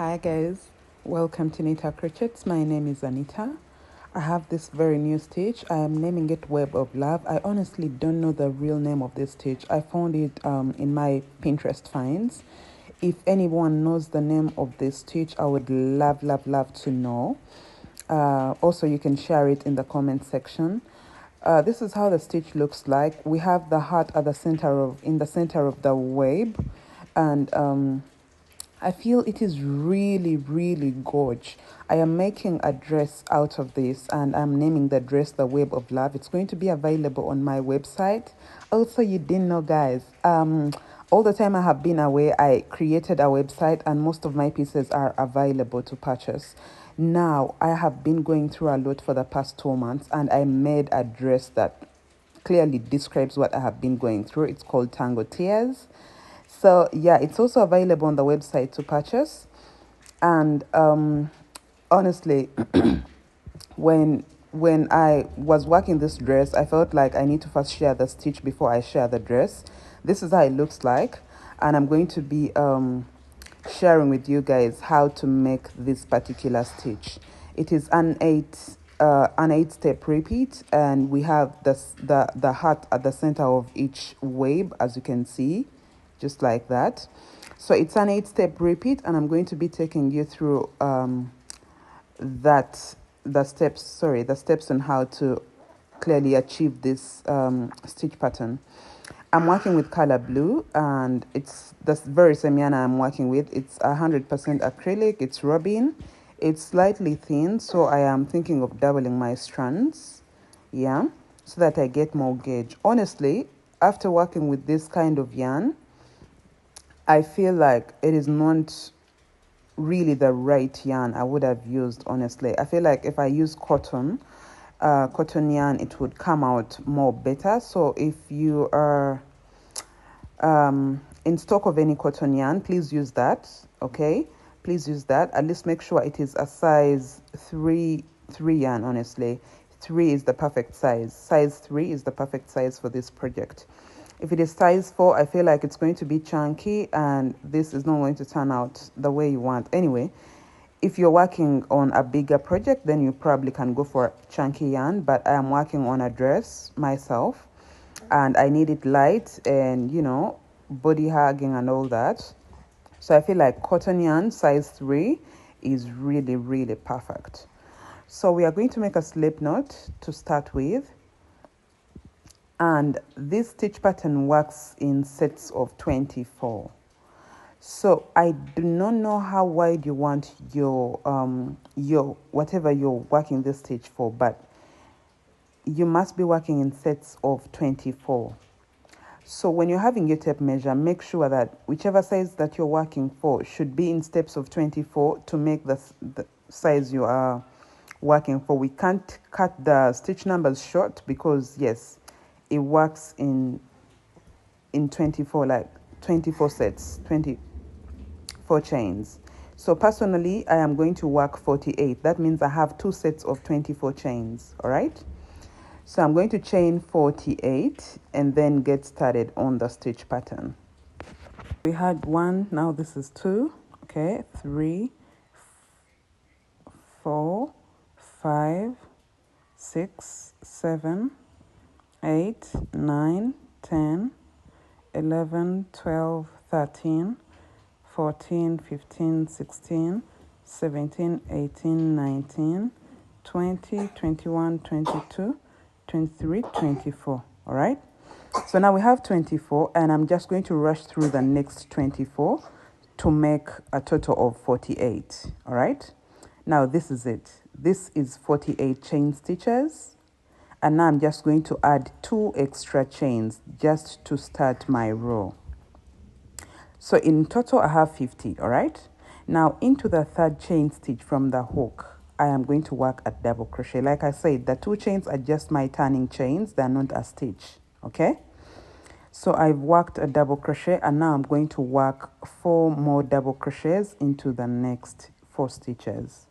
Hi guys, welcome to Nita Crochet. My name is Anita. I have this very new stitch. I am naming it Web of Love. I honestly don't know the real name of this stitch. I found it in my Pinterest finds. If anyone knows the name of this stitch, I would love to know. Also, you can share it in the comment section. This is how the stitch looks like. We have the heart at the in the center of the web, and I feel it is really gorge. I am making a dress out of this and I'm naming the dress the Web of Love. It's going to be available on my website. Also, you didn't know, guys, all the time I have been away, I created a website and most of my pieces are available to purchase. Now, I have been going through a lot for the past 2 months and I made a dress that clearly describes what I have been going through. It's called Tango Tears. So yeah, it's also available on the website to purchase. And honestly, when I was working this dress, I felt like I need to first share the stitch before I share the dress. This is how it looks like, and I'm going to be sharing with you guys how to make this particular stitch. It is an 8-step repeat, and we have the heart at the center of each wave, as you can see, just like that. So it's an 8-step repeat, and I'm going to be taking you through the steps on how to clearly achieve this stitch pattern. I'm working with color blue, and it's the very same yarn I'm working with. It's 100% acrylic. It's robin. It's slightly thin, so I am thinking of doubling my strands, yeah, so that I get more gauge. Honestly, after working with this kind of yarn, I feel like it is not really the right yarn I would have used. Honestly, I feel like if I use cotton yarn, it would come out more better. So if you are in stock of any cotton yarn, please use that. Okay, please use that. At least make sure it is a size 3 yarn. Honestly, 3 is the perfect size. Size 3 is the perfect size for this project. If it is size 4, I feel like it's going to be chunky and this is not going to turn out the way you want. Anyway, if you're working on a bigger project, then you probably can go for chunky yarn, but I am working on a dress myself and I need it light and, you know, body hugging and all that. So I feel like cotton yarn size 3 is really perfect. So we are going to make a slip knot to start with. And this stitch pattern works in sets of 24. So I do not know how wide you want your whatever you're working this stitch for, but you must be working in sets of 24. So when you're having your tape measure, make sure that whichever size that you're working for should be in steps of 24 to make the size you are working for. We can't cut the stitch numbers short because yes, it works in 24, like 24 sets, 24 chains. So personally, I am going to work 48. That means I have 2 sets of 24 chains. All right, so I'm going to chain 48 and then get started on the stitch pattern. We had 1, now this is 2. Okay, 3, 4, 5, 6, 7, 8, 9, 10, 11, 12, 13, 14, 15, 16, 17, 18, 19, 20, 21, 22, 23, 24. All right. So now we have 24 and I'm just going to rush through the next 24 to make a total of 48. All right. Now this is it. This is 48 chain stitches. And now I'm just going to add 2 extra chains just to start my row. So in total, I have 50, all right? Now into the 3rd chain stitch from the hook, I am going to work a double crochet. Like I said, the 2 chains are just my turning chains. They're not a stitch, okay? So I've worked a double crochet and now I'm going to work 4 more double crochets into the next 4 stitches.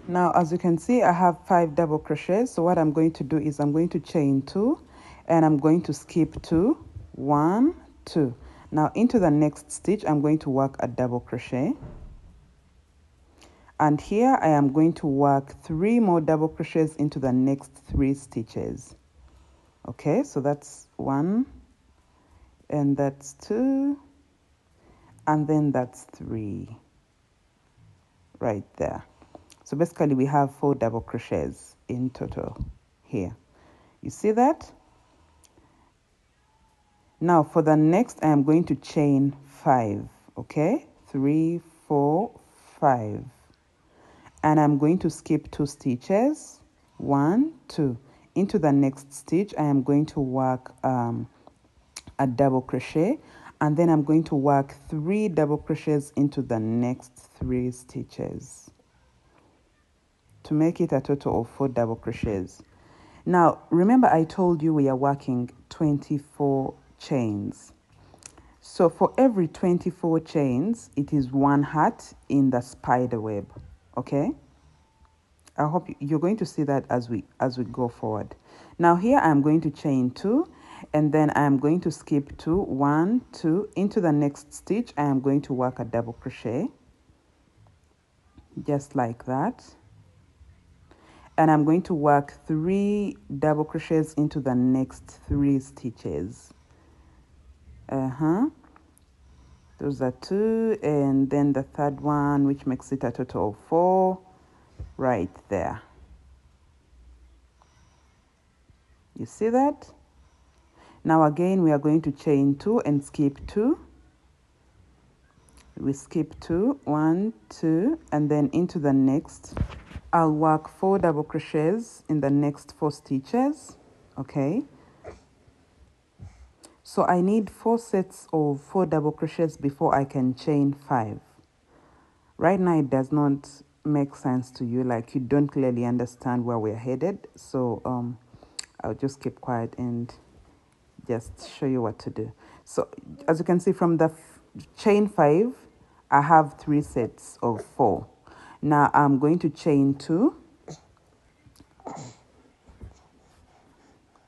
Now, as you can see, I have 5 double crochets. So what I'm going to do is I'm going to chain 2 and I'm going to skip 2, 1, 2. Now into the next stitch, I'm going to work a double crochet. And here I am going to work 3 more double crochets into the next 3 stitches. Okay, so that's 1 and that's 2 and then that's 3 right there. So basically we have 4 double crochets in total here. You see that? Now for the next, I am going to chain 5. Okay, 3, 4, 5. And I'm going to skip 2 stitches, 1, 2. Into the next stitch, I am going to work a double crochet, and then I'm going to work 3 double crochets into the next 3 stitches to make it a total of 4 double crochets. Now, remember I told you we are working 24 chains. So for every 24 chains, it is 1 heart in the spider web, okay? I hope you're going to see that as we go forward. Now here I'm going to chain 2 and then I'm going to skip 2, 1, 2. Into the next stitch, I am going to work a double crochet, just like that. And I'm going to work 3 double crochets into the next 3 stitches. Those are 2, and then the third one, which makes it a total of 4 right there. You see that? Now again, we are going to chain 2 and skip 2. We skip 2, 1, 2, and then into the next, I'll work 4 double crochets in the next 4 stitches, okay? So I need 4 sets of 4 double crochets before I can chain 5. Right now it does not make sense to you, like you don't clearly understand where we're headed. So I'll just keep quiet and just show you what to do. So as you can see from the chain 5, I have 3 sets of 4. Now I'm going to chain 2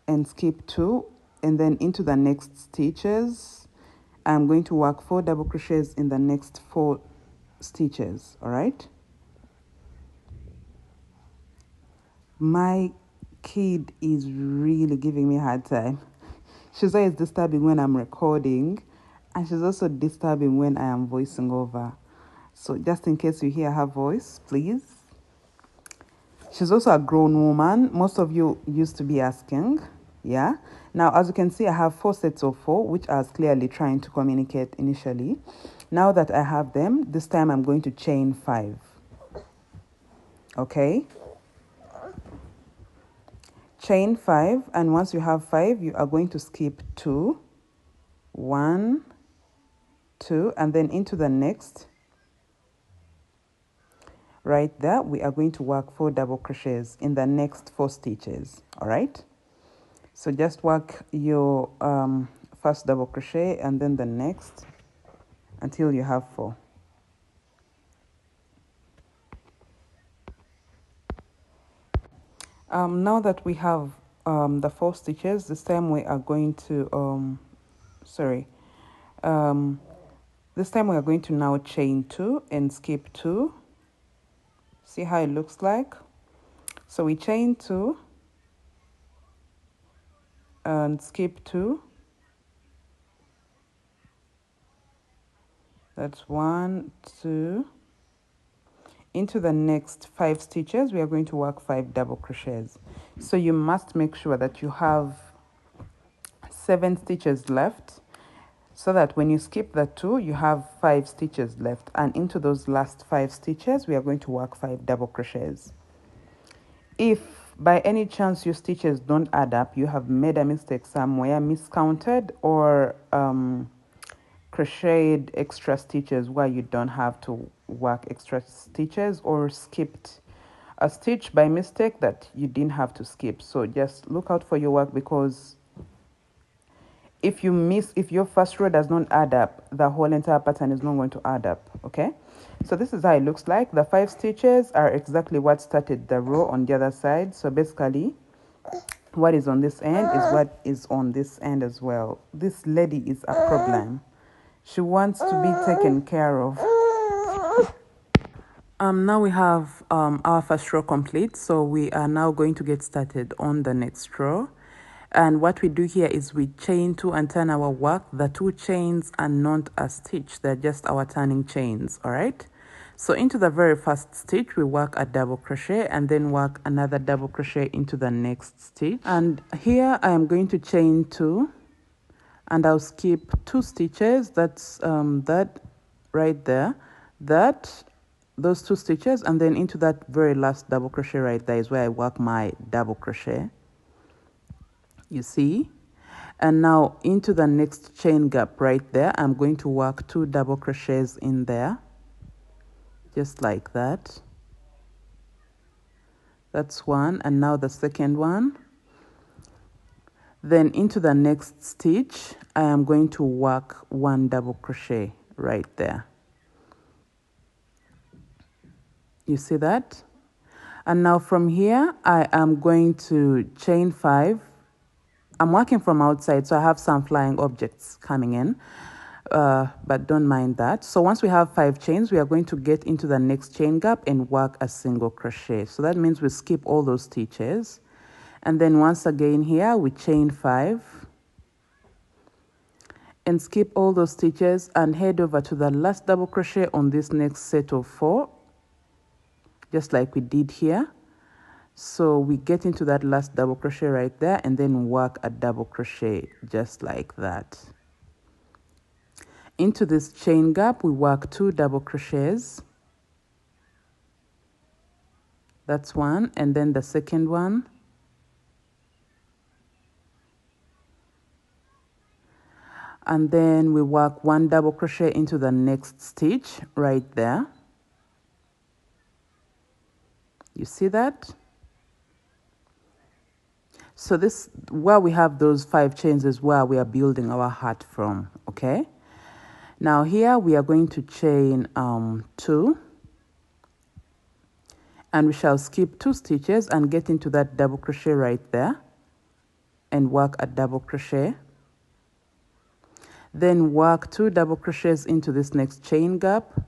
and skip 2, and then into the next stitches I'm going to work 4 double crochets in the next 4 stitches. All right, my kid is really giving me a hard time. She's always disturbing when I'm recording, and she's also disturbing when I am voicing over. So just in case you hear her voice, please. She's also a grown woman. Most of you used to be asking. Yeah. Now, as you can see, I have 4 sets of 4, which I was clearly trying to communicate initially. Now that I have them, this time I'm going to chain 5. Okay. Chain 5, and once you have 5, you are going to skip 2, 1, 2, and then into the next. Right there, we are going to work 4 double crochets in the next 4 stitches. All right. So just work your first double crochet and then the next until you have 4. Now that we have the 4 stitches, this time we are going to this time we are going to now chain 2 and skip 2. See how it looks like? So we chain 2 and skip 2. That's 1, 2. Into the next 5 stitches, we are going to work 5 double crochets. So you must make sure that you have 7 stitches left, so that when you skip the 2, you have 5 stitches left. And into those last 5 stitches, we are going to work 5 double crochets. If by any chance your stitches don't add up, you have made a mistake somewhere, miscounted, or crocheted extra stitches where you don't have to work extra stitches, or skipped a stitch by mistake that you didn't have to skip. So just look out for your work, because if your first row does not add up, the whole entire pattern is not going to add up. Okay, So this is how it looks like. The 5 stitches are exactly what started the row on the other side. So basically what is on this end is what is on this end as well. This lady is a problem. She wants to be taken care of. Now we have our first row complete, so we are now going to get started on the next row. And what we do here is we chain 2 and turn our work. The 2 chains are not a stitch, they're just our turning chains, all right? So into the very first stitch, we work a double crochet and then work another double crochet into the next stitch. And here I am going to chain 2 and I'll skip 2 stitches. That's that right there, those 2 stitches, and then into that very last double crochet right there is where I work my double crochet, you see. And now into the next chain gap right there, I'm going to work 2 double crochets in there, just like that. That's one, and now the second one. Then into the next stitch, I am going to work 1 double crochet right there. You see that? And now from here, I am going to chain 5. I'm working from outside, so I have some flying objects coming in, but don't mind that. So once we have 5 chains, we are going to get into the next chain gap and work a single crochet. So that means we skip all those stitches. And then once again here, we chain 5 and skip all those stitches and head over to the last double crochet on this next set of 4, just like we did here. So we get into that last double crochet right there and then work a double crochet just like that. Into this chain gap, we work 2 double crochets. That's one, and then the second one. And then we work 1 double crochet into the next stitch right there. You see that? So this, where we have those 5 chains is where we are building our heart from, okay? Now here we are going to chain 2, and we shall skip 2 stitches and get into that double crochet right there and work a double crochet. Then work 2 double crochets into this next chain gap.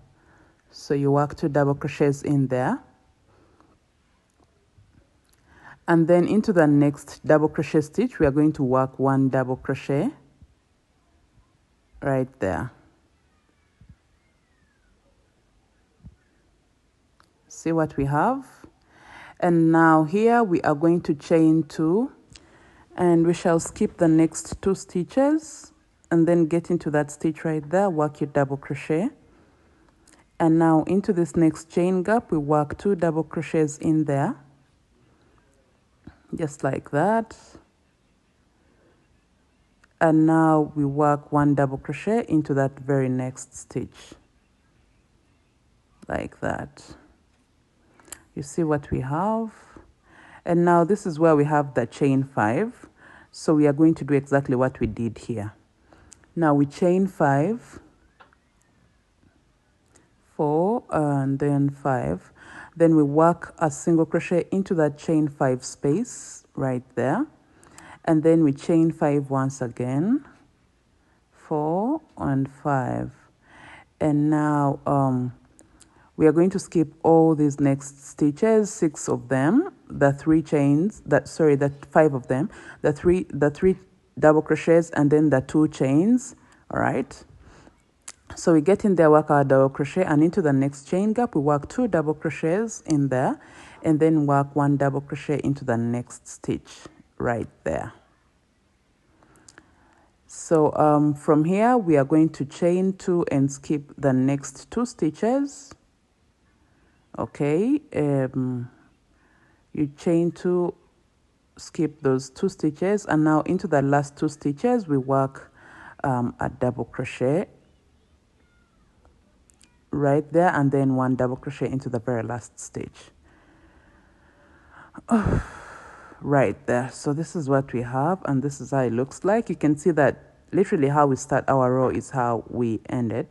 So you work 2 double crochets in there. And then into the next double crochet stitch, we are going to work 1 double crochet right there. See what we have? And now here we are going to chain 2, and we shall skip the next 2 stitches and then get into that stitch right there, work your double crochet. And now into this next chain gap, we work 2 double crochets in there, just like that. And now we work 1 double crochet into that very next stitch, like that. You see what we have? And now this is where we have the chain 5. So we are going to do exactly what we did here. Now we chain 5, 4, and then 5. Then we work a single crochet into that chain 5 space right there. And then we chain 5 once again, 4 and 5. And now we are going to skip all these next stitches, 6 of them, the 3 chains, the 5 of them, the three double crochets, and then the 2 chains. All right, so we get in there, work our double crochet, and into the next chain gap we work 2 double crochets in there, and then work 1 double crochet into the next stitch right there. So from here we are going to chain 2 and skip the next 2 stitches. Okay, you chain 2, skip those 2 stitches, and now into the last 2 stitches we work a double crochet right there, and then 1 double crochet into the very last stitch right there. So this is what we have, and this is how it looks like. You can see that literally how we start our row is how we end it.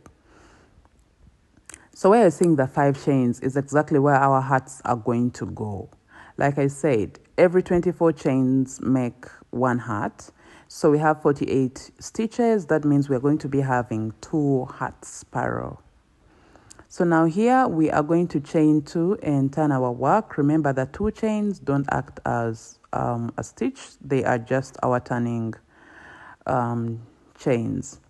So where you're seeing the 5 chains is exactly where our hearts are going to go. Like I said, every 24 chains make one heart. So we have 48 stitches. That means we're going to be having 2 heart spiral. So now here we are going to chain 2 and turn our work. Remember that 2 chains don't act as a stitch. They are just our turning chains.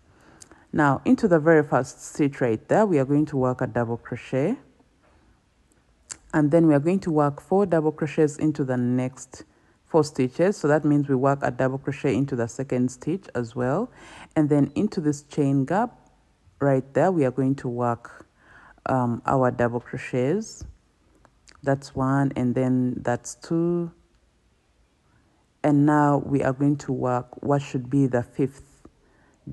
Now into the very first stitch right there, we are going to work a double crochet, and then we are going to work 4 double crochets into the next 4 stitches. So that means we work a double crochet into the second stitch as well, and then into this chain gap right there we are going to work our double crochets. That's 1, and then that's 2, and now we are going to work what should be the 5th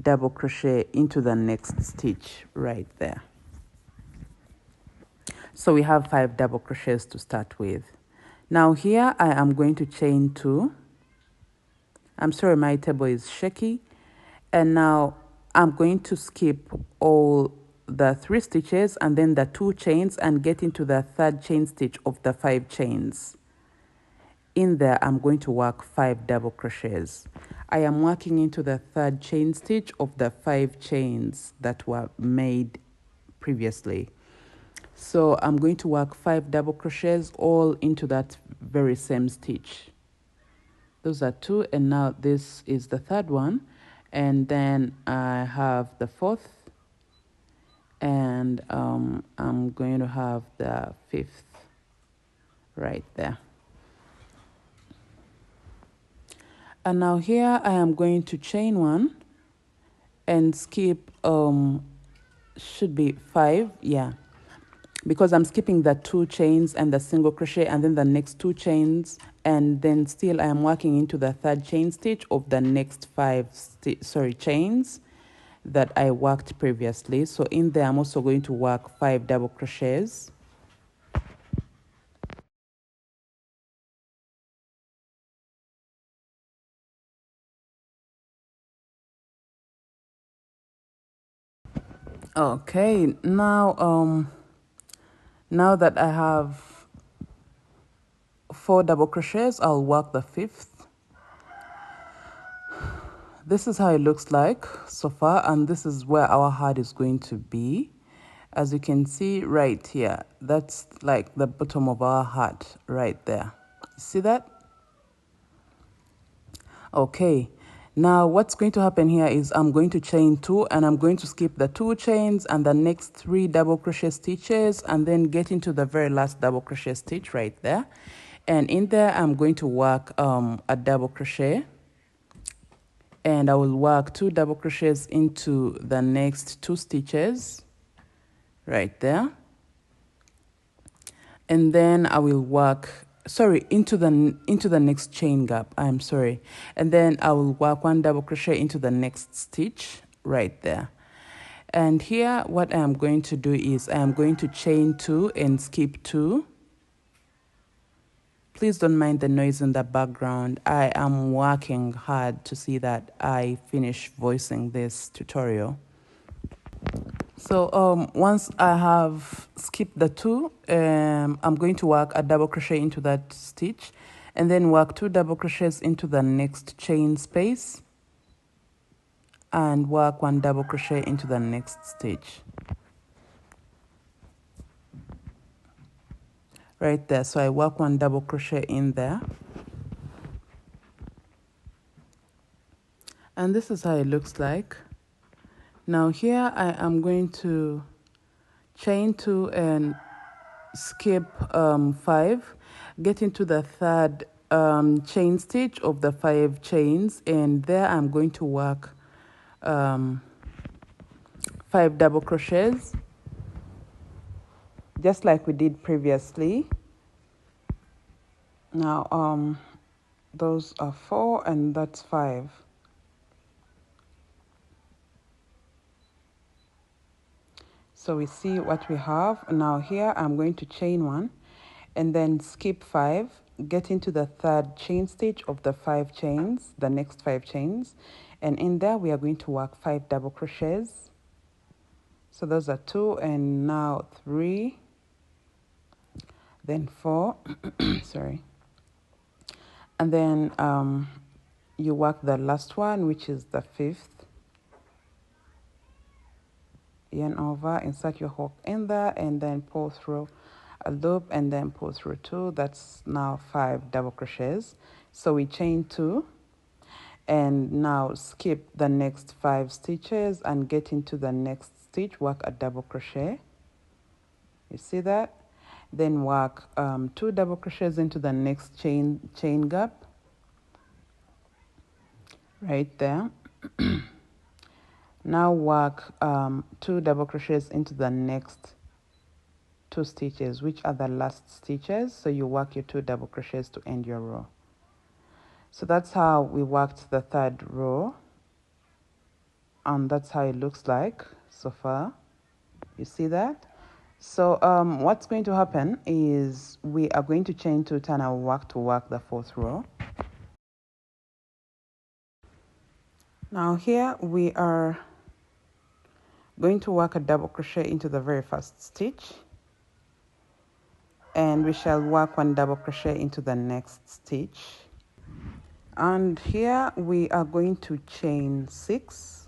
double crochet into the next stitch right there. So we have 5 double crochets to start with. Now here I am going to chain 2. I'm sorry, my table is shaky. And now I'm going to skip all the 3 stitches and then the 2 chains and get into the 3rd chain stitch of the 5 chains. In there I'm going to work 5 double crochets. I am working into the 3rd chain stitch of the 5 chains that were made previously. So I'm going to work 5 double crochets all into that very same stitch. Those are 2, and now this is the 3rd one, and then I have the 4th, and I'm going to have the 5th right there. And now here I am going to chain 1 and skip should be 5, yeah, because I'm skipping the 2 chains and the single crochet and then the next 2 chains, and then still I am working into the 3rd chain stitch of the next 5 chains that I worked previously. So in there I'm also going to work 5 double crochets. Okay, now that I have 4 double crochets, I'll work the 5th. This is how it looks like so far, and this is where our heart is going to be. As you can see right here, that's like the bottom of our heart right there. See that? Okay, now what's going to happen here is I'm going to chain 2 and I'm going to skip the 2 chains and the next 3 double crochet stitches and then get into the very last double crochet stitch right there. And in there I'm going to work a double crochet, and I will work 2 double crochets into the next 2 stitches right there, and then I will work into the next chain gap, I'm sorry, and then I will work 1 double crochet into the next stitch right there. And here what I am going to do is I am going to chain 2 and skip 2. Please don't mind the noise in the background. I am working hard to see that I finish voicing this tutorial. So once I have skipped the 2, I'm going to work a double crochet into that stitch and then work 2 double crochets into the next chain space and work 1 double crochet into the next stitch right there. So I work 1 double crochet in there, and this is how it looks like. Now here I am going to chain 2 and skip 5, get into the 3rd chain stitch of the 5 chains, and there I'm going to work 5 double crochets just like we did previously. Now those are 4 and that's 5. So we see what we have. Now here I'm going to chain 1 and then skip 5, get into the 3rd chain stitch of the 5 chains, the next 5 chains, and in there we are going to work 5 double crochets. So those are 2, and now 3, then 4, sorry. And then you work the last one, which is the 5th. Yarn over, insert your hook in there, and then pull through a loop, and then pull through 2. That's now 5 double crochets. So we chain 2, and now skip the next 5 stitches and get into the next stitch, work a double crochet. You see that? Then work 2 double crochets into the next chain gap right there. Now work 2 double crochets into the next 2 stitches, which are the last stitches. So you work your 2 double crochets to end your row. So that's how we worked the 3rd row, and that's how it looks like so far. You see that? So what's going to happen is we are going to chain 2, turn our work to work the 4th row. Now here we are going to work a double crochet into the very first stitch, and we shall work 1 double crochet into the next stitch. And here we are going to chain 6,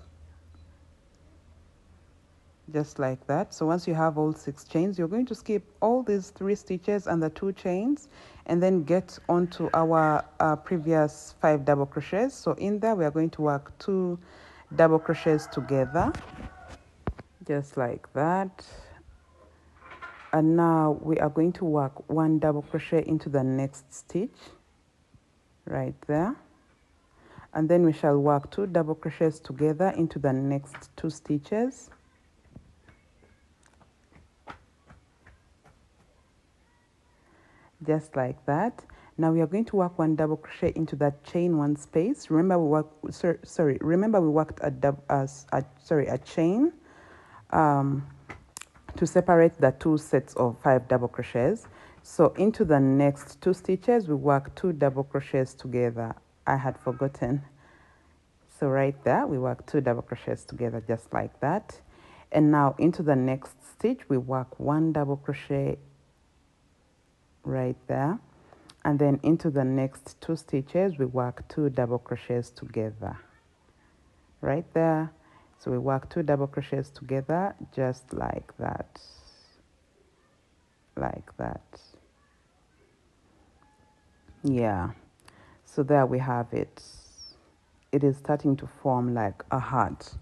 just like that. So once you have all 6 chains, you're going to skip all these 3 stitches and the 2 chains, and then get onto our previous 5 double crochets. So in there we are going to work 2 double crochets together, just like that. And now we are going to work 1 double crochet into the next stitch right there, and then we shall work 2 double crochets together into the next 2 stitches, just like that. Now we are going to work 1 double crochet into that chain 1 space. Remember we worked remember we worked a chain to separate the 2 sets of 5 double crochets. So into the next 2 stitches we work 2 double crochets together. I had forgotten. So right there we work 2 double crochets together, just like that. And now into the next stitch we work 1 double crochet right there, and then into the next 2 stitches we work 2 double crochets together right there. So we work 2 double crochets together, just like that, like that. Yeah, so there we have it. It is starting to form like a heart.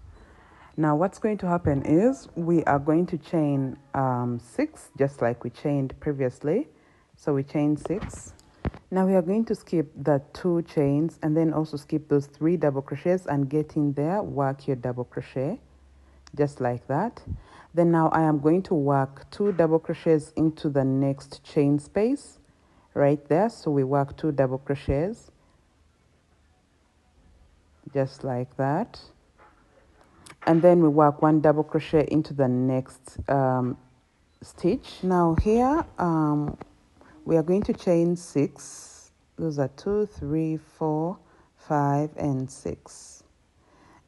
Now what's going to happen is we are going to chain 6, just like we chained previously. So we chain 6. Now we are going to skip the 2 chains, and then also skip those 3 double crochets and get in there, work your double crochet, just like that. Then now I am going to work 2 double crochets into the next chain space right there. So we work 2 double crochets, just like that. And then we work 1 double crochet into the next stitch. Now here we are going to chain 6. Those are 2, 3, 4, 5, and 6.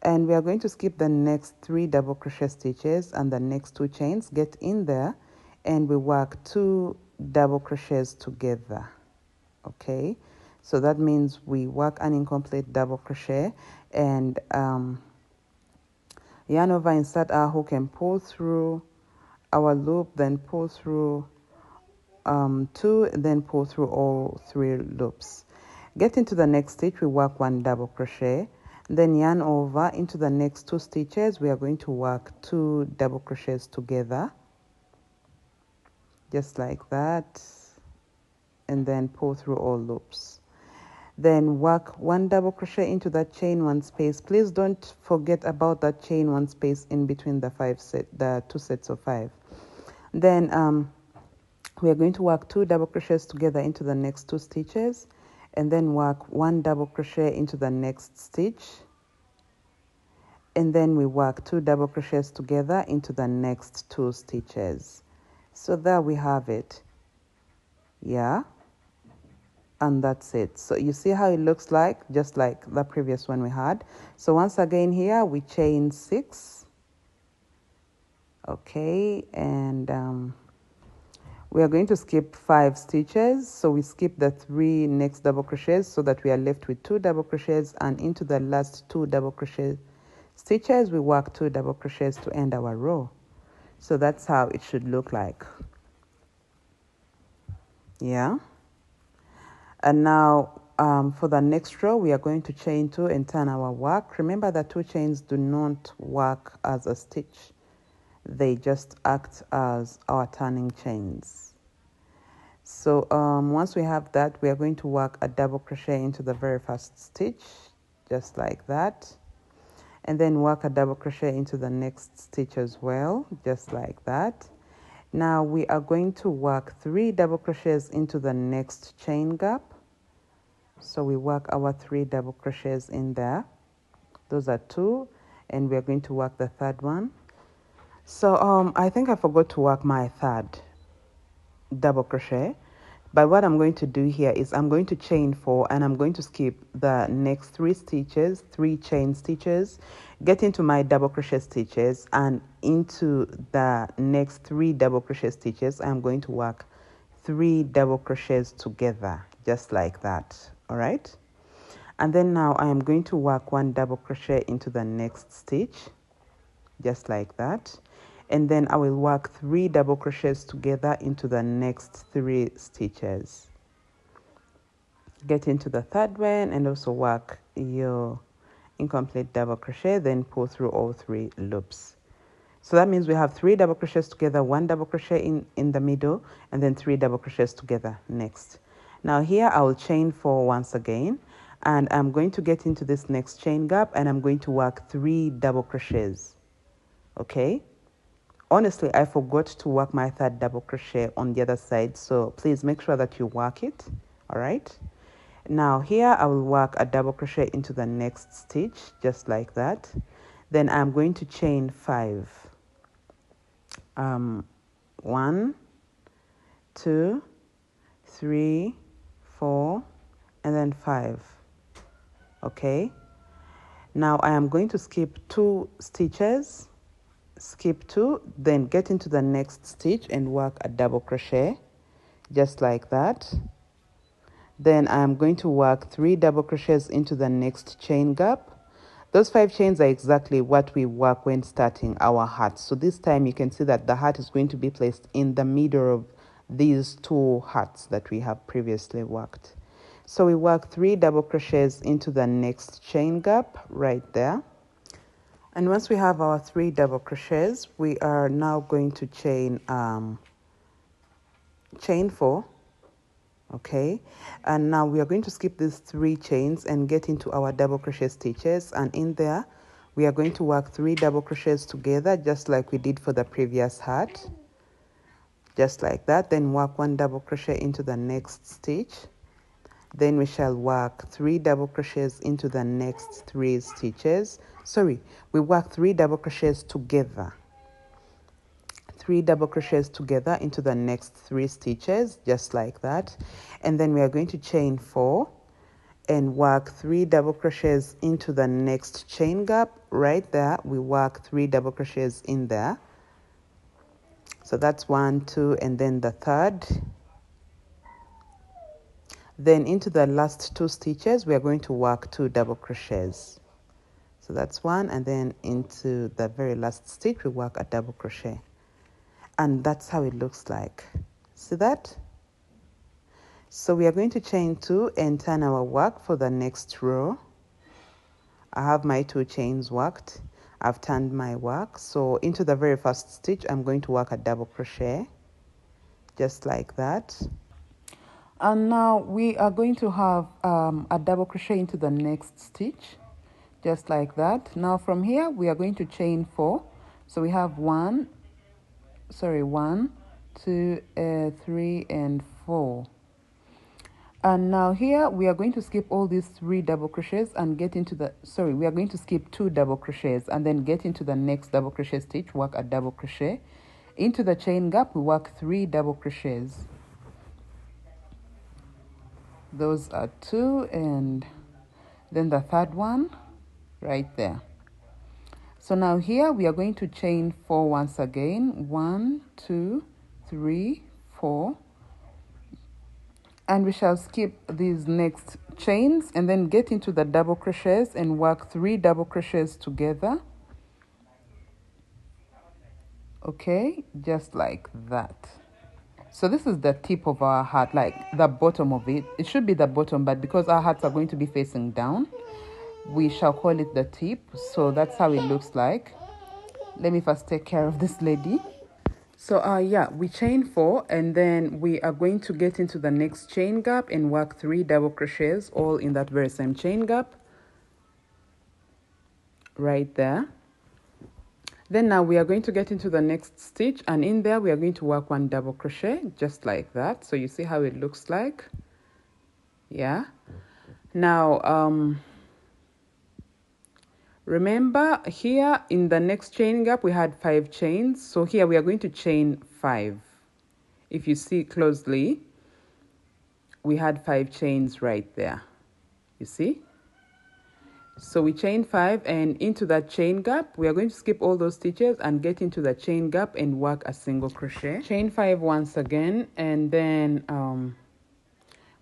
And we are going to skip the next 3 double crochet stitches and the next 2 chains, get in there, and we work 2 double crochets together. Okay, so that means we work an incomplete double crochet, and yarn over, insert our hook and pull through our loop, then pull through 2, then pull through all 3 loops. Get into the next stitch, we work 1 double crochet, then yarn over into the next 2 stitches. We are going to work 2 double crochets together, just like that, and then pull through all loops. Then work 1 double crochet into that chain 1 space. Please don't forget about that chain 1 space in between the 2 sets of 5. Then we are going to work 2 double crochets together into the next 2 stitches, and then work 1 double crochet into the next stitch, and then we work 2 double crochets together into the next 2 stitches. So there we have it. Yeah, and that's it. So you see how it looks like, just like the previous one we had. So once again here we chain 6. Okay, and we are going to skip 5 stitches, so we skip the 3 next double crochets so that we are left with 2 double crochets, and into the last 2 double crochet stitches we work 2 double crochets to end our row. So that's how it should look like. Yeah, and now for the next row we are going to chain 2 and turn our work. Remember that 2 chains do not work as a stitch, they just act as our turning chains. So once we have that, we are going to work a double crochet into the very first stitch, just like that, and then work a double crochet into the next stitch as well, just like that. Now we are going to work 3 double crochets into the next chain gap. So we work our 3 double crochets in there. Those are 2, and we are going to work the third one. So I think I forgot to work my third double crochet, but what I'm going to do here is I'm going to chain 4 and I'm going to skip the next 3 stitches, 3 chain stitches, get into my double crochet stitches, and into the next 3 double crochet stitches I'm going to work 3 double crochets together, just like that. All right, and then now I am going to work 1 double crochet into the next stitch, just like that, and then I will work 3 double crochets together into the next 3 stitches. Get into the third one and also work your incomplete double crochet, then pull through all 3 loops. So that means we have 3 double crochets together, 1 double crochet in the middle, and then 3 double crochets together next. Now here I will chain 4 once again, and I'm going to get into this next chain gap and I'm going to work 3 double crochets. Okay, honestly I forgot to work my third double crochet on the other side, so please make sure that you work it. All right, now here I will work a double crochet into the next stitch, just like that. Then I'm going to chain 5. 1, 2, 3, 4, and then 5. Okay, now I am going to skip 2 stitches, skip 2, then get into the next stitch and work a double crochet, just like that. Then I am going to work 3 double crochets into the next chain gap. Those 5 chains are exactly what we work when starting our heart. So this time you can see that the heart is going to be placed in the middle of these 2 hearts that we have previously worked. So we work 3 double crochets into the next chain gap right there. And once we have our 3 double crochets, we are now going to chain 4. Okay, and now we are going to skip these 3 chains and get into our double crochet stitches, and in there we are going to work 3 double crochets together, just like we did for the previous heart, just like that. Then work 1 double crochet into the next stitch, then we shall work 3 double crochets into the next 3 stitches. Sorry, we work 3 double crochets together, 3 double crochets together into the next 3 stitches, just like that. And then we are going to chain 4 and work 3 double crochets into the next chain gap right there. We work 3 double crochets in there. So that's 1, 2, and then the third. Then into the last 2 stitches we are going to work 2 double crochets. So that's 1, and then into the very last stitch we work a double crochet. And that's how it looks like. See that? So we are going to chain 2 and turn our work for the next row. I have my 2 chains worked. I've turned my work. So into the very first stitch I'm going to work a double crochet, just like that. And now we are going to have a double crochet into the next stitch, just like that. Now from here we are going to chain 4. So we have 1, 2, 3, and 4. And now here we are going to skip all these 3 double crochets and get into the, we are going to skip 2 double crochets and then get into the next double crochet stitch, work a double crochet. Into the chain gap we work 3 double crochets. Those are 2, and then the third one right there. So now here we are going to chain 4 once again. 1, 2, 3, 4. And we shall skip these next chains and then get into the double crochets and work 3 double crochets together. Okay, just like that. So this is the tip of our hat, like the bottom of it. It should be the bottom, but because our hats are going to be facing down, we shall call it the tip. So that's how it looks like. Let me first take care of this lady. So yeah, we chain 4 and then we are going to get into the next chain gap and work 3 double crochets all in that very same chain gap right there. Then now we are going to get into the next stitch, and in there we are going to work 1 double crochet just like that. So you see how it looks like. Yeah. Now remember here in the next chain gap we had 5 chains, so here we are going to chain 5. If you see closely, we had 5 chains right there, you see. So we chain 5, and into that chain gap we are going to skip all those stitches and get into the chain gap and work a single crochet. Chain 5 once again, and then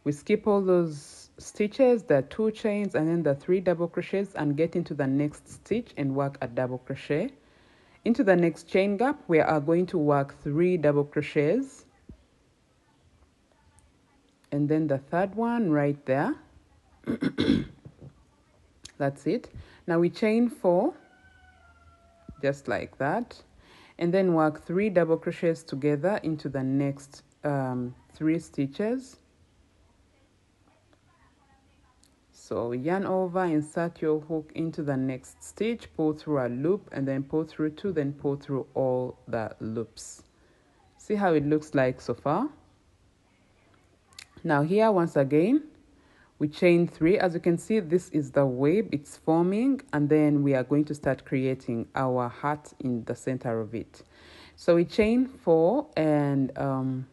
we skip all those stitches, the 2 chains and then the 3 double crochets, and get into the next stitch and work a double crochet. Into the next chain gap we are going to work 3 double crochets, and then the 3rd one right there. That's it. Now we chain 4 just like that, and then work 3 double crochets together into the next 3 stitches. So yarn over, insert your hook into the next stitch, pull through a loop, and then pull through 2, then pull through all the loops. See how it looks like so far. Now here once again we chain 3. As you can see, this is the wave it's forming, and then we are going to start creating our heart in the center of it. So we chain 4, and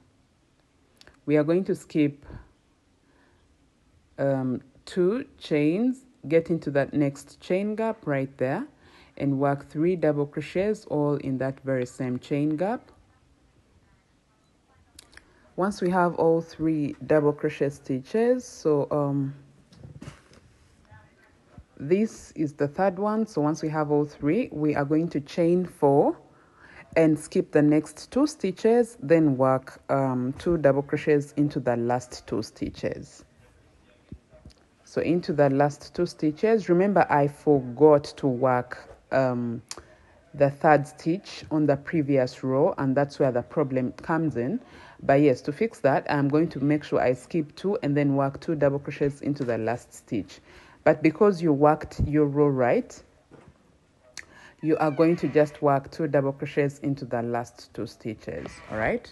we are going to skip 2 chains, get into that next chain gap right there, and work 3 double crochets all in that very same chain gap. Once we have all 3 double crochet stitches, so this is the 3rd one. So once we have all 3, we are going to chain 4 and skip the next 2 stitches, then work 2 double crochets into the last 2 stitches. So into the last 2 stitches, remember I forgot to work the 3rd stitch on the previous row, and that's where the problem comes in. But yes, to fix that, I'm going to make sure I skip 2 and then work 2 double crochets into the last stitch. But because you worked your row right, you are going to just work 2 double crochets into the last 2 stitches. All right.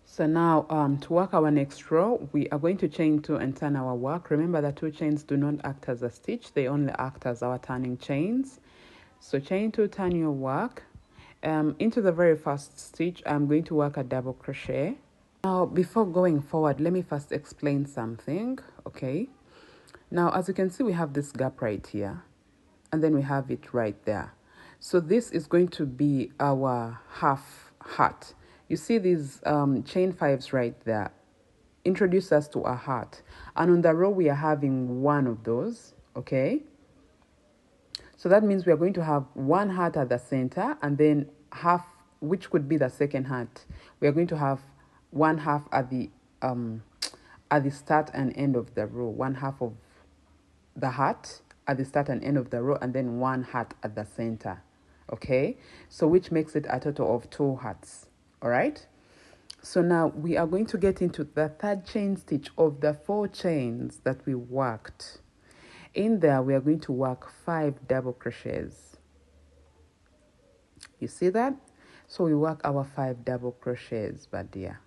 So now to work our next row, we are going to chain 2 and turn our work. Remember the 2 chains do not act as a stitch, they only act as our turning chains. So chain 2, turn your work. Into the very first stitch, I'm going to work a double crochet. Now before going forward, let me first explain something. Okay, now as you can see, we have this gap right here, and then we have it right there. So this is going to be our half heart. You see these chain 5s right there introduce us to a heart, and on the row we are having 1 of those. Okay, so that means we are going to have 1 heart at the center, and then half, which could be the second heart, we are going to have 1 half at the start and end of the row, 1 half of the heart at the start and end of the row, and then 1 heart at the center. Okay, so which makes it a total of 2 hearts. All right, so now we are going to get into the 3rd chain stitch of the 4 chains that we worked. In there we are going to work 5 double crochets. You see that? So we work our 5 double crochets, but dear,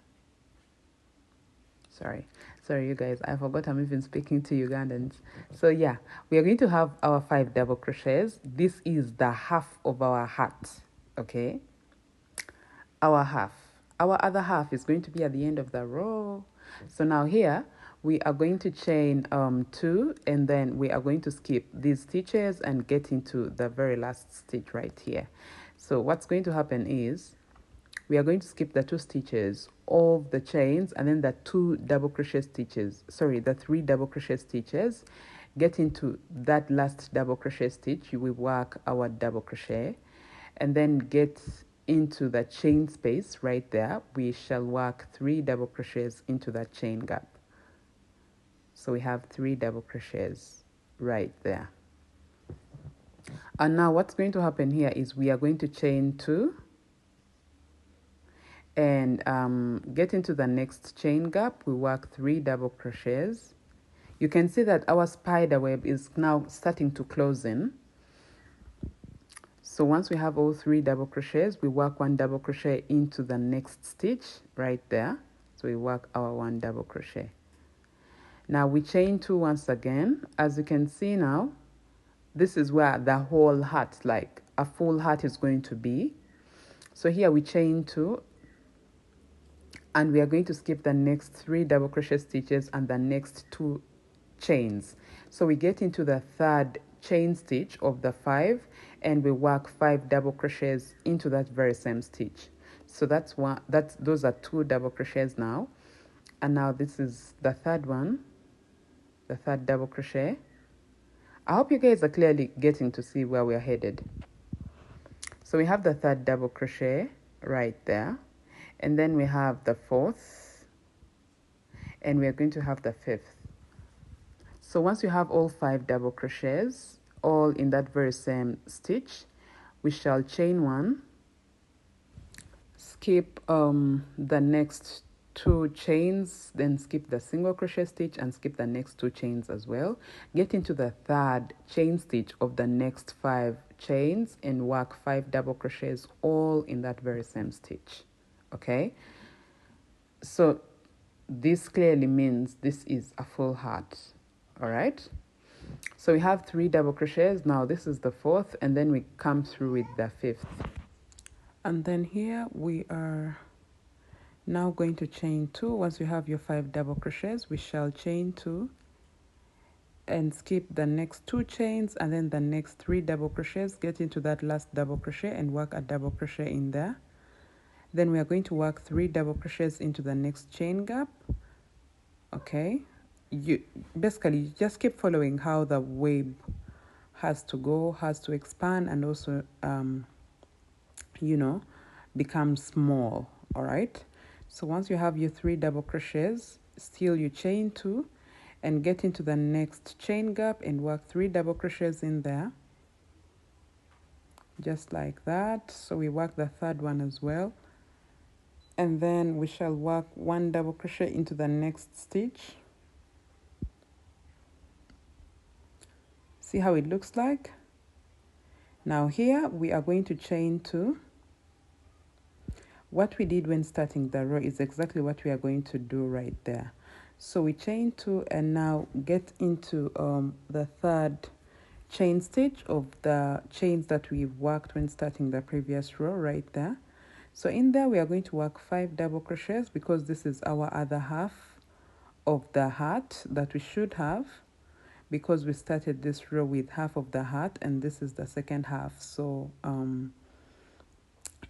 sorry you guys, I forgot I'm even speaking to Ugandans. So yeah, we are going to have our 5 double crochets. This is the half of our hat. Okay, our half, Our other half is going to be at the end of the row. So now here we are going to chain 2, and then we are going to skip these stitches and get into the very last stitch right here. So what's going to happen is we are going to skip the 2 stitches of the chains, and then the 2 double crochet stitches, sorry, the 3 double crochet stitches. Get into that last double crochet stitch, we work our double crochet, and then get into the chain space right there. We shall work 3 double crochets into that chain gap. So we have 3 double crochets right there. And now what's going to happen here is we are going to chain 2 and get into the next chain gap. We work 3 double crochets. You can see that our spider web is now starting to close in. So once we have all 3 double crochets, we work 1 double crochet into the next stitch right there. So we work our 1 double crochet. Now we chain 2 once again. As you can see now, this is where the whole heart, like a full heart, is going to be. So here we chain 2, and we are going to skip the next 3 double crochet stitches and the next 2 chains. So we get into the 3rd chain stitch of the 5, and we work 5 double crochets into that very same stitch. So those are 2 double crochets now. And now this is the 3rd one, the 3rd double crochet. I hope you guys are clearly getting to see where we are headed. So we have the 3rd double crochet right there, and then we have the 4th, and we are going to have the 5th. So once you have all 5 double crochets all in that very same stitch, we shall chain 1, skip the next 2 chains, then skip the single crochet stitch and skip the next 2 chains as well. Get into the 3rd chain stitch of the next 5 chains and work 5 double crochets all in that very same stitch. Okay, so this clearly means this is a full heart. All right, so we have 3 double crochets. Now this is the 4th, and then we come through with the 5th, and then here we are now going to chain 2. Once you have your 5 double crochets, we shall chain 2 and skip the next 2 chains and then the next 3 double crochets. Get into that last double crochet and work a double crochet in there. Then we are going to work 3 double crochets into the next chain gap. Okay, you basically just keep following how the web has to go, has to expand, and also become small. All right, so once you have your 3 double crochets, still you chain 2 and get into the next chain gap and work 3 double crochets in there, just like that. So we work the 3rd one as well, and then we shall work 1 double crochet into the next stitch. See how it looks like? Now here we are going to chain 2. What we did when starting the row is exactly what we are going to do right there. So we chain 2 and now get into the 3rd chain stitch of the chains that we've worked when starting the previous row right there. So in there we are going to work 5 double crochets because this is our other half of the heart that we should have, because we started this row with half of the heart and this is the second half. So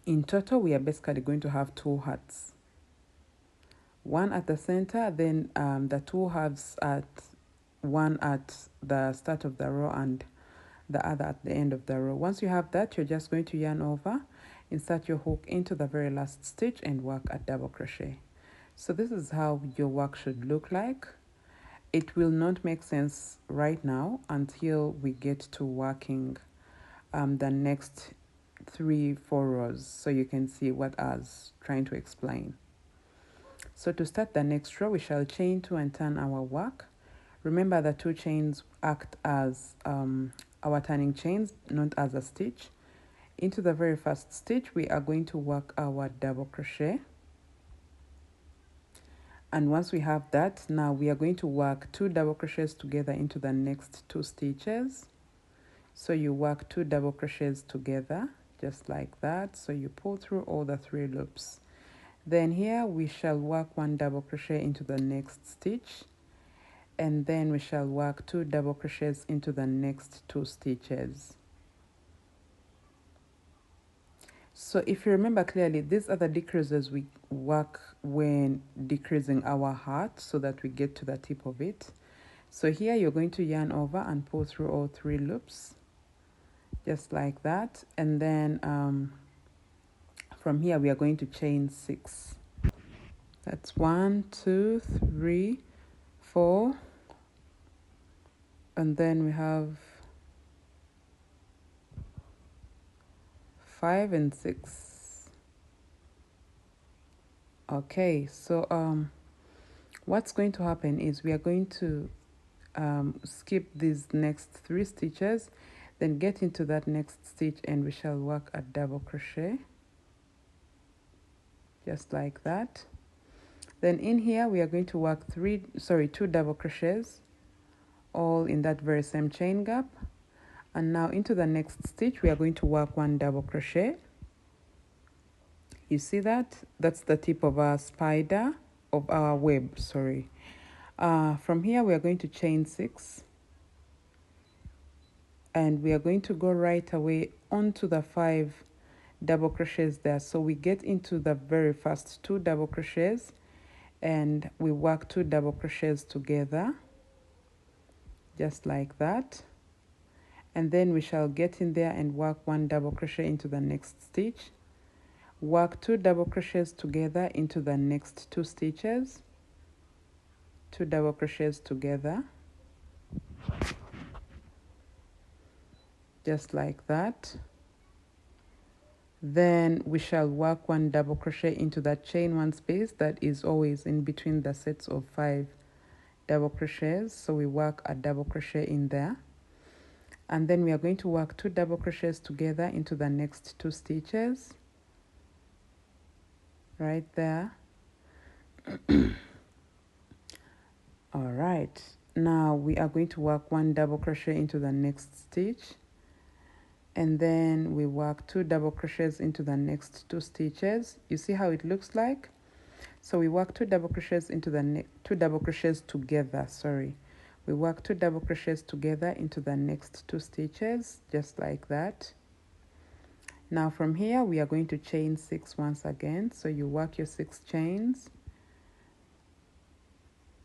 in total we are basically going to have 2 hearts, one at the center, then the 2 halves, one at the start of the row and the other at the end of the row. Once you have that, you're just going to yarn over, insert your hook into the very last stitch and work a double crochet. So this is how your work should look like. It will not make sense right now until we get to working the next 3-4 rows, so you can see what I was trying to explain. So to start the next row, we shall chain 2 and turn our work. Remember the 2 chains act as our turning chains, not as a stitch. Into the very first stitch, we are going to work our double crochet. And once we have that, now we are going to work 2 double crochets together into the next 2 stitches. So you work 2 double crochets together, just like that. So you pull through all the 3 loops. Then here we shall work 1 double crochet into the next stitch, and then we shall work 2 double crochets into the next 2 stitches. So if you remember clearly, these are the decreases we work when decreasing our heart so that we get to the tip of it. So here you're going to yarn over and pull through all 3 loops, just like that. And then from here we are going to chain 6. That's 1, 2, 3, 4, and then we have 5 and 6. Okay, so what's going to happen is we are going to skip these next 3 stitches, then get into that next stitch, and we shall work a double crochet, just like that. Then in here we are going to work 2 double crochets, all in that very same chain gap. And now into the next stitch we are going to work 1 double crochet. You see that? That's the tip of our spider, of our web, sorry. From here we are going to chain 6, and we are going to go right away onto the 5 double crochets there. So we get into the very first 2 double crochets, and we work 2 double crochets together, just like that. And then we shall get in there and work 1 double crochet into the next stitch, work 2 double crochets together into the next 2 stitches, 2 double crochets together, just like that. Then we shall work 1 double crochet into that chain 1 space that is always in between the sets of 5 double crochets. So we work a double crochet in there, and then we are going to work 2 double crochets together into the next 2 stitches, right there. All right, now we are going to work 1 double crochet into the next stitch, and then we work 2 double crochets into the next 2 stitches. You see how it looks like? So we work 2 double crochets into the 2 double crochets together, sorry. We work 2 double crochets together into the next 2 stitches, just like that. Now from here we are going to chain 6 once again. So you work your 6 chains.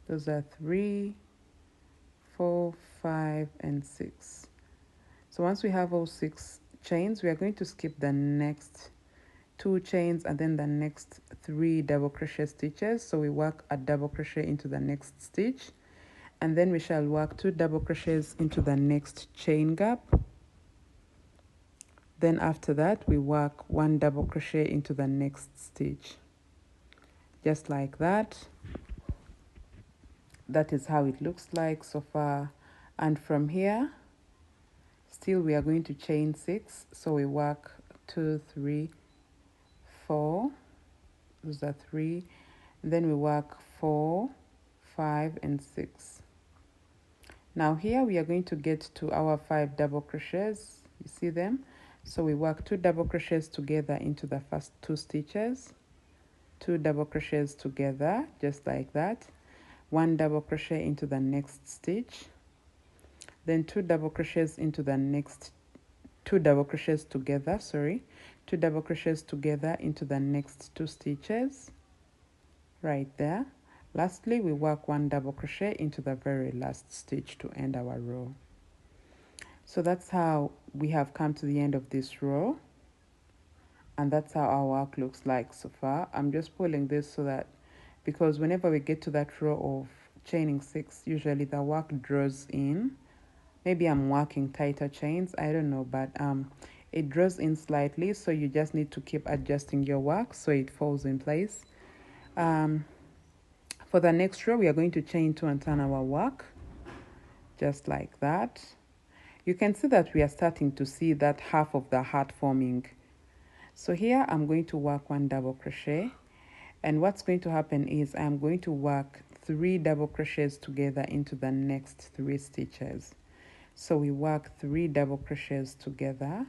Those are 3, 4, 5, and 6. So once we have all 6 chains, we are going to skip the next 2 chains and then the next 3 double crochet stitches. So we work a double crochet into the next stitch, and then we shall work 2 double crochets into the next chain gap. Then after that we work 1 double crochet into the next stitch, just like that. That is how it looks like so far. And from here still we are going to chain 6. So we work 2, 3, 4, those are 3, and then we work 4, 5, and 6. Now here we are going to get to our 5 double crochets. You see them? So we work 2 double crochets together into the first 2 stitches, 2 double crochets together, just like that, 1 double crochet into the next stitch, then 2 double crochets into the next 2 double crochets together, 2 double crochets together into the next 2 stitches, right there. Lastly, we work 1 double crochet into the very last stitch to end our row. So that's how we have come to the end of this row, and that's how our work looks like so far. I'm just pulling this so that, because whenever we get to that row of chaining 6, usually the work draws in. Maybe I'm working tighter chains, I don't know, but it draws in slightly, so you just need to keep adjusting your work so it falls in place. For the next row, we are going to chain 2 and turn our work, just like that. You can see that we are starting to see that half of the heart forming. So here I'm going to work 1 double crochet, and what's going to happen is I'm going to work 3 double crochets together into the next 3 stitches. So we work 3 double crochets together,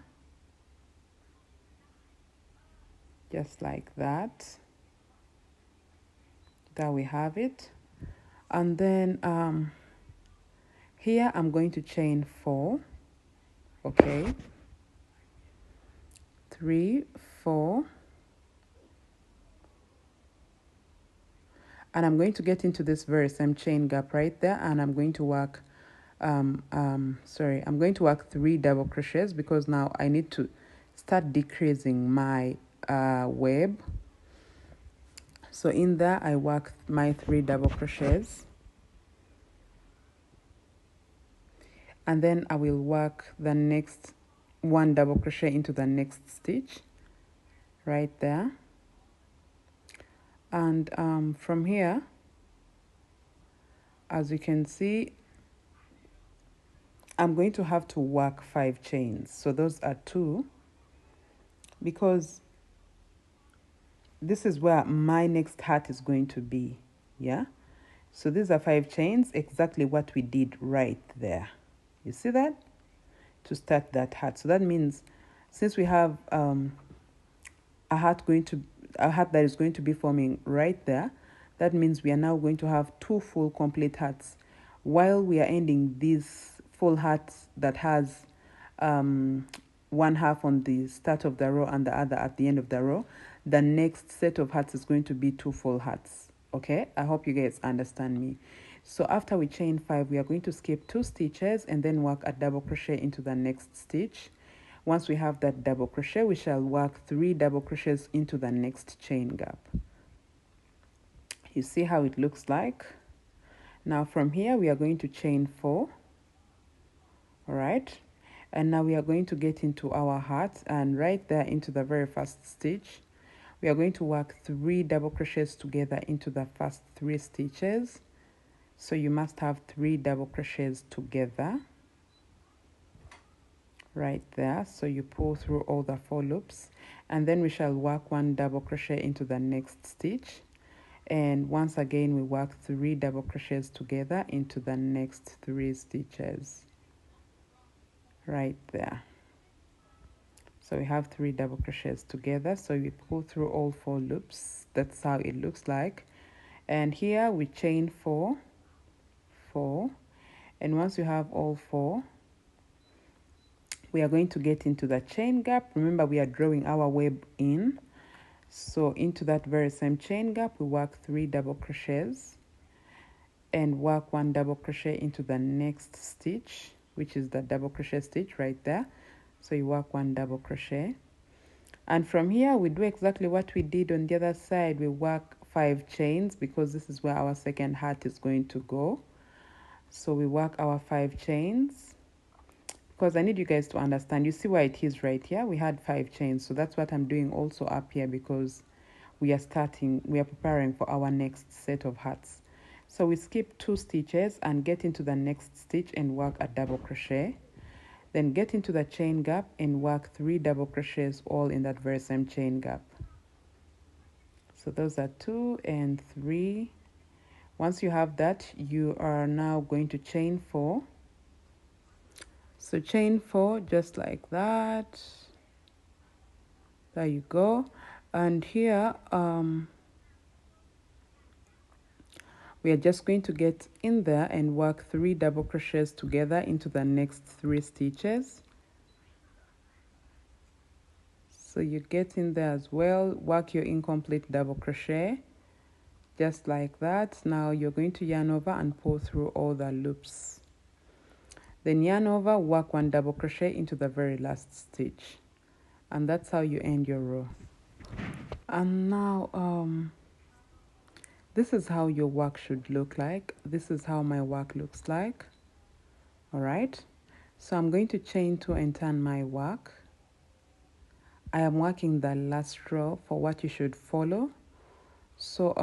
just like that. There we have it. And then here I'm going to chain 4. Okay, 3, 4, and I'm going to get into this very same chain gap right there, and I'm going to work I'm going to work 3 double crochets because now I need to start decreasing my web. So in there I work my 3 double crochets, and then I will work the next 1 double crochet into the next stitch right there. And from here, as you can see, I'm going to have to work 5 chains. So those are 2, because this is where my next hat is going to be. Yeah, so these are 5 chains, exactly what we did right there. You see that? To start that hat. So that means since we have a hat that is going to be forming right there, that means we are now going to have 2 full complete hats. While we are ending this full hat that has one half on the start of the row and the other at the end of the row, the next set of hats is going to be 2 full hats. Okay, I hope you guys understand me. So after we chain 5, we are going to skip 2 stitches and then work a double crochet into the next stitch. Once we have that double crochet, we shall work 3 double crochets into the next chain gap. You see how it looks like? Now from here we are going to chain 4. All right, and now we are going to get into our hat, and right there into the very first stitch we are going to work 3 double crochets together into the first 3 stitches. So you must have 3 double crochets together right there. So you pull through all the 4 loops, and then we shall work 1 double crochet into the next stitch, and once again we work 3 double crochets together into the next 3 stitches right there. So we have 3 double crochets together, so we pull through all 4 loops. That's how it looks like. And here we chain 4, 4, and once you have all 4, we are going to get into the chain gap. Remember, we are drawing our web in, so into that very same chain gap we work 3 double crochets and work 1 double crochet into the next stitch, which is the double crochet stitch right there. So you work 1 double crochet, and from here we do exactly what we did on the other side. We work 5 chains because this is where our second hat is going to go. So we work our 5 chains because I need you guys to understand. You see where it is right here? We had 5 chains, so that's what I'm doing also up here, because we are preparing for our next set of hats. So we skip 2 stitches and get into the next stitch and work a double crochet, then get into the chain gap and work 3 double crochets all in that very same chain gap. So those are 2 and 3. Once you have that, you are now going to chain 4. So chain 4 just like that. There you go. And here we are just going to get in there and work 3 double crochets together into the next 3 stitches. So you get in there as well, work your incomplete double crochet just like that. Now you're going to yarn over and pull through all the loops, then yarn over, work 1 double crochet into the very last stitch, and that's how you end your row. And now this is how your work should look like. This is how my work looks like. All right, so I'm going to chain 2 and turn my work. I am working the last row for what you should follow. So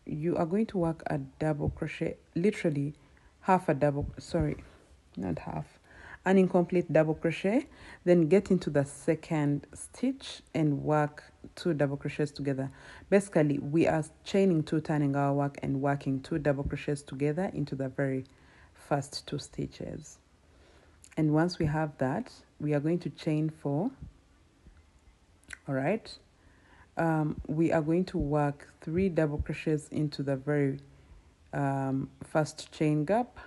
you are going to work a double crochet, literally half a double, sorry, not half, an incomplete double crochet, then get into the second stitch and work 2 double crochets together. Basically we are chaining 2, turning our work and working 2 double crochets together into the very first 2 stitches. And once we have that, we are going to chain 4. All right, we are going to work 3 double crochets into the very first chain gap.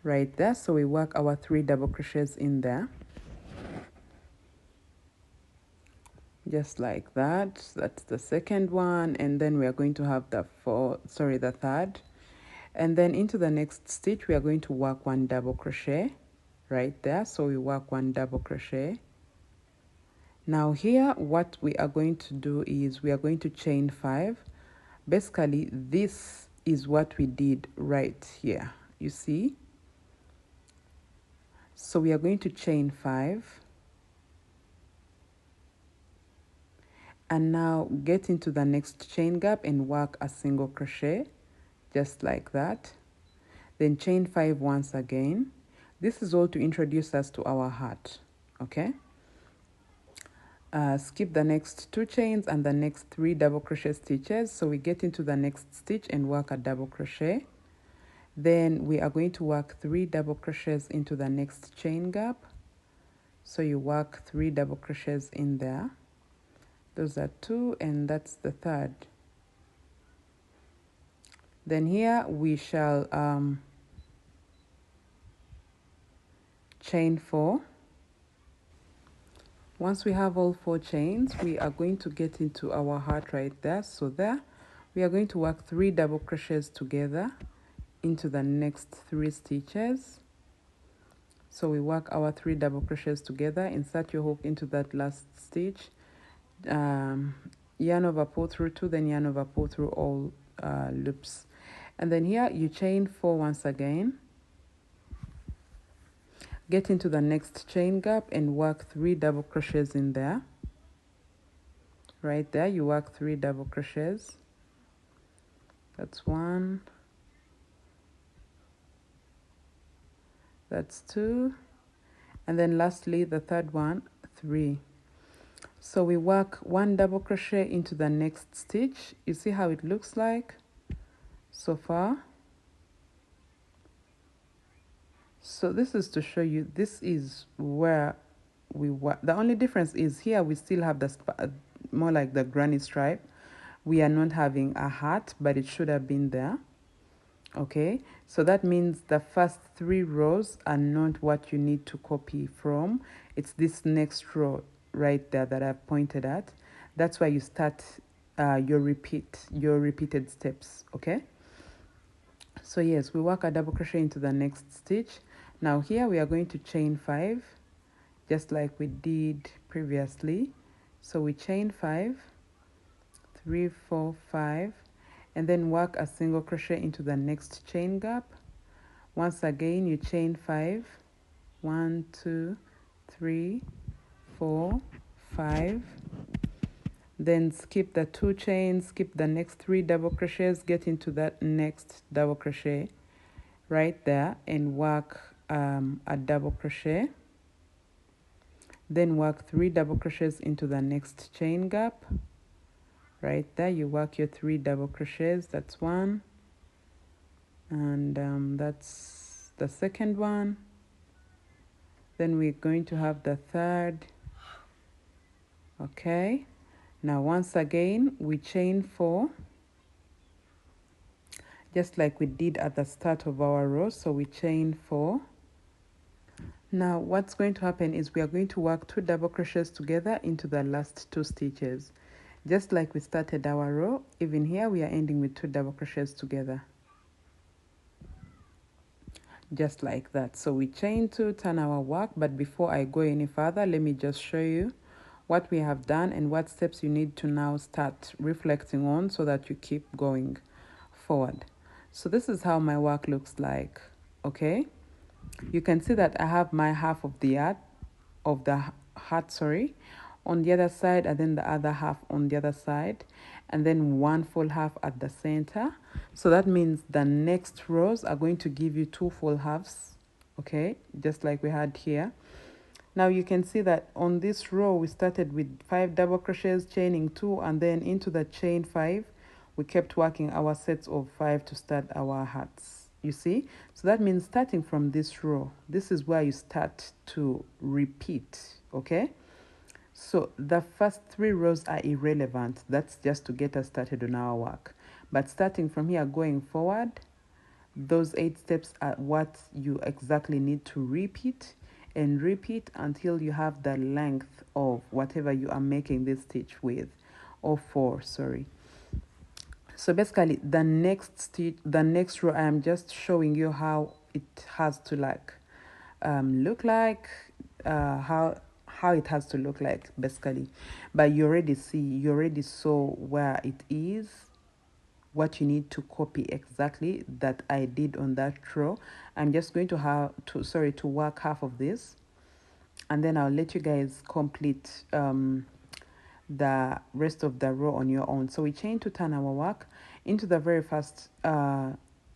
Right there, so we work our 3 double crochets in there, just like that. That's the second one, and then we are going to have the third, and then into the next stitch we are going to work 1 double crochet right there. So we work 1 double crochet. Now here what we are going to do is we are going to chain 5. Basically this is what we did right here, you see. So we are going to chain 5 and now get into the next chain gap and work a single crochet just like that. Then chain 5 once again. This is all to introduce us to our heart, okay? Skip the next 2 chains and the next 3 double crochet stitches. So we get into the next stitch and work a double crochet. Then we are going to work 3 double crochets into the next chain gap. So you work 3 double crochets in there. Those are 2 and that's the third. Then here we shall chain 4. Once we have all 4 chains, we are going to get into our heart right there. So there we are going to work 3 double crochets together into the next 3 stitches. So we work our 3 double crochets together, insert your hook into that last stitch, yarn over, pull through 2, then yarn over, pull through all loops, and then here you chain 4 once again, get into the next chain gap and work 3 double crochets in there. Right there you work 3 double crochets. That's 1, that's 2, and then lastly the third one, 3. So we work 1 double crochet into the next stitch. You see how it looks like so far. So this is to show you, this is where we work. The only difference is here we still have the more like the granny stripe. We are not having a heart, but it should have been there. Okay, so that means the first 3 rows are not what you need to copy from. It's this next row right there that I've pointed at. That's why you start your repeated steps. Okay, so yes, we work a double crochet into the next stitch. Now here we are going to chain 5 just like we did previously. So we chain 5, 3, 4, 5, and then work a single crochet into the next chain gap. Once again you chain 5, 1, 2, 3, 4, 5, then skip the 2 chains, skip the next 3 double crochets, get into that next double crochet right there and work a double crochet, then work 3 double crochets into the next chain gap. Right there you work your 3 double crochets. That's 1, and that's the second one. Then we're going to have the third. Okay, now once again we chain 4 just like we did at the start of our row. So we chain 4. Now what's going to happen is we are going to work 2 double crochets together into the last 2 stitches. Just like we started our row, even here we are ending with 2 double crochets together. Just like that. So we chain 2, turn our work, but before I go any further, let me just show you what we have done and what steps you need to now start reflecting on so that you keep going forward. So this is how my work looks like. Okay, you can see that I have my half of the heart on the other side, and then the other half on the other side, and then 1 full half at the center. So that means the next rows are going to give you 2 full halves, okay, just like we had here. Now you can see that on this row we started with 5 double crochets, chaining 2, and then into the chain 5 we kept working our sets of 5 to start our hearts. You see? So that means starting from this row, this is where you start to repeat, okay? So the first 3 rows are irrelevant. That's just to get us started on our work. But starting from here going forward, those 8 steps are what you exactly need to repeat and repeat until you have the length of whatever you are making this stitch with, or for, sorry. So basically the next stitch, the next row, I am just showing you how it has to like look like, how it has to look like basically. But you already saw where it is, what you need to copy exactly that I did on that row. I'm just going to have to work half of this, and then I'll let you guys complete the rest of the row on your own. So we chain to turn our work. Into the very first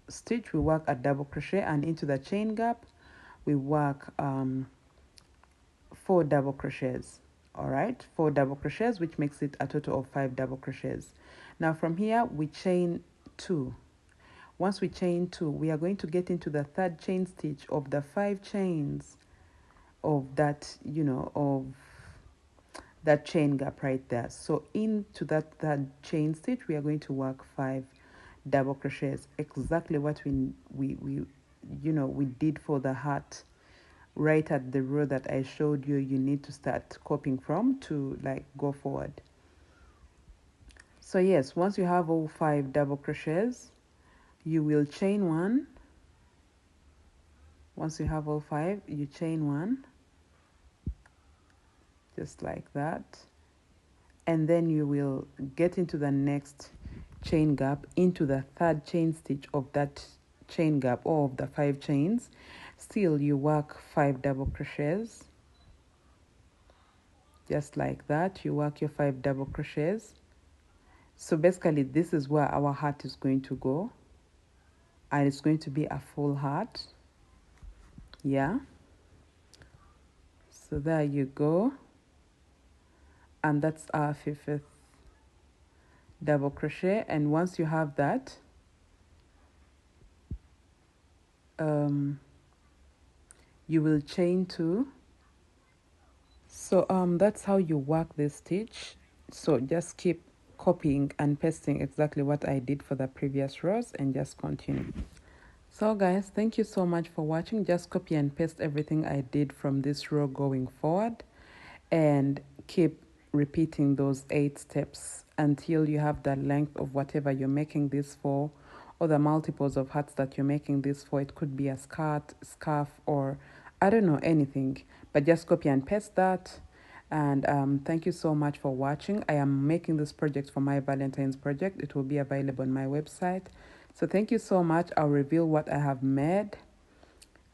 stitch we work a double crochet, and into the chain gap we work 4 double crochets. All right, 4 double crochets, which makes it a total of 5 double crochets. Now from here we chain 2. Once we chain 2, we are going to get into the 3rd chain stitch of the 5 chains of that, of that chain gap right there. So into that 3rd chain stitch we are going to work 5 double crochets, exactly what we did for the heart right at the row that I showed you. You need to start copying from to like go forward. So yes, once you have all 5 double crochets, you will chain 1. Once you have all 5, you chain 1, just like that, and then you will get into the next chain gap, into the 3rd chain stitch of that chain gap, or of the 5 chains. Still you work 5 double crochets, just like that. You work your 5 double crochets. So basically this is where our heart is going to go, and it's going to be a full heart. Yeah, so there you go, and that's our 5th double crochet. And once you have that, you will chain 2. So that's how you work this stitch. So just keep copying and pasting exactly what I did for the previous rows, and just continue. So guys, thank you so much for watching. Just copy and paste everything I did from this row going forward, and keep repeating those 8 steps until you have the length of whatever you're making this for, or the multiples of hearts that you're making this for. It could be a skirt, scarf, or I don't know, anything, but just copy and paste that. And thank you so much for watching. I am making this project for my Valentine's project. It will be available on my website. So thank you so much. I'll reveal what I have made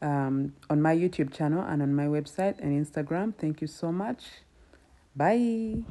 on my YouTube channel and on my website and Instagram. Thank you so much. Bye.